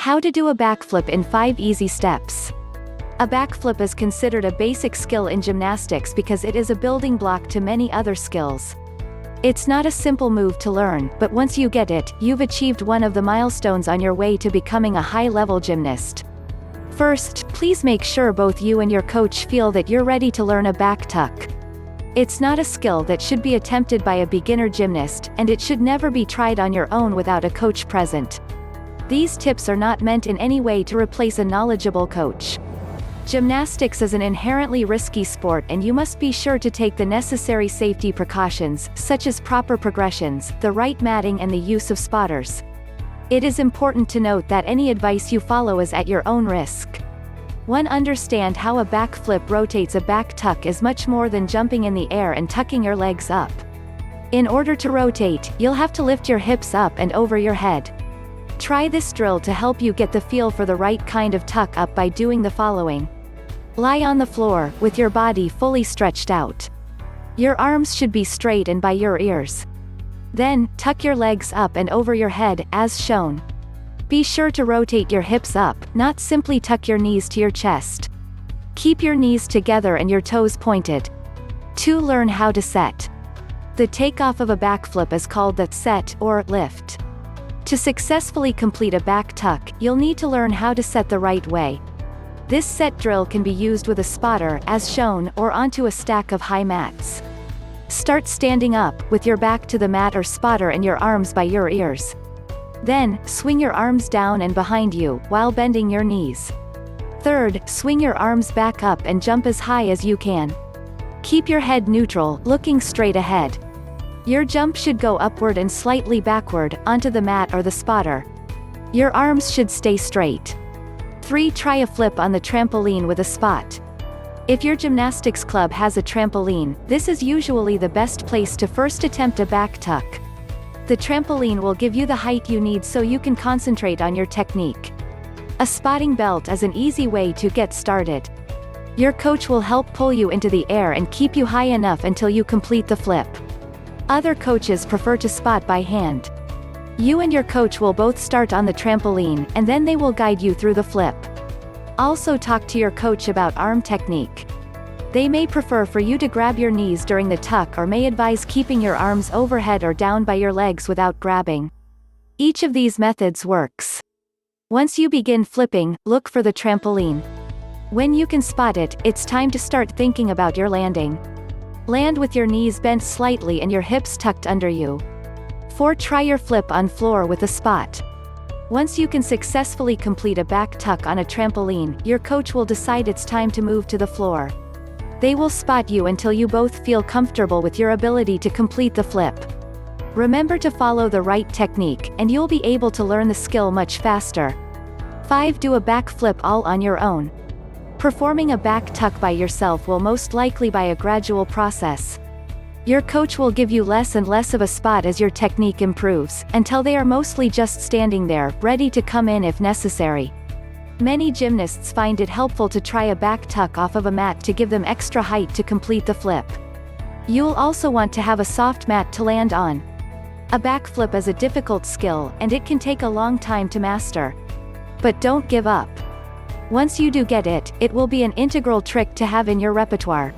How to do a backflip in 5 easy steps. A backflip is considered a basic skill in gymnastics because it is a building block to many other skills. It's not a simple move to learn, but once you get it, you've achieved one of the milestones on your way to becoming a high-level gymnast. First, please make sure both you and your coach feel that you're ready to learn a back tuck. It's not a skill that should be attempted by a beginner gymnast, and it should never be tried on your own without a coach present. These tips are not meant in any way to replace a knowledgeable coach. Gymnastics is an inherently risky sport, and you must be sure to take the necessary safety precautions, such as proper progressions, the right matting and the use of spotters. It is important to note that any advice you follow is at your own risk. Understand how a backflip rotates. A back tuck is much more than jumping in the air and tucking your legs up. In order to rotate, you'll have to lift your hips up and over your head. Try this drill to help you get the feel for the right kind of tuck up by doing the following. Lie on the floor, with your body fully stretched out. Your arms should be straight and by your ears. Then, tuck your legs up and over your head, as shown. Be sure to rotate your hips up, not simply tuck your knees to your chest. Keep your knees together and your toes pointed. 2. Learn how to set. The takeoff of a backflip is called the set, or lift. To successfully complete a back tuck, you'll need to learn how to set the right way. This set drill can be used with a spotter, as shown, or onto a stack of high mats. Start standing up, with your back to the mat or spotter and your arms by your ears. Then, swing your arms down and behind you, while bending your knees. 3rd, swing your arms back up and jump as high as you can. Keep your head neutral, looking straight ahead. Your jump should go upward and slightly backward, onto the mat or the spotter. Your arms should stay straight. 3. Try a flip on the trampoline with a spot. If your gymnastics club has a trampoline, this is usually the best place to first attempt a back tuck. The trampoline will give you the height you need so you can concentrate on your technique. A spotting belt is an easy way to get started. Your coach will help pull you into the air and keep you high enough until you complete the flip. Other coaches prefer to spot by hand. You and your coach will both start on the trampoline, and then they will guide you through the flip. Also talk to your coach about arm technique. They may prefer for you to grab your knees during the tuck or may advise keeping your arms overhead or down by your legs without grabbing. Each of these methods works. Once you begin flipping, look for the trampoline. When you can spot it, it's time to start thinking about your landing. Land with your knees bent slightly and your hips tucked under you. 4. Try your flip on floor with a spot. Once you can successfully complete a back tuck on a trampoline, your coach will decide it's time to move to the floor. They will spot you until you both feel comfortable with your ability to complete the flip. Remember to follow the right technique, and you'll be able to learn the skill much faster. 5. Do a back flip all on your own. Performing a back tuck by yourself will most likely be a gradual process. Your coach will give you less and less of a spot as your technique improves, until they are mostly just standing there, ready to come in if necessary. Many gymnasts find it helpful to try a back tuck off of a mat to give them extra height to complete the flip. You'll also want to have a soft mat to land on. A backflip is a difficult skill, and it can take a long time to master. But don't give up. Once you do get it, it will be an integral trick to have in your repertoire.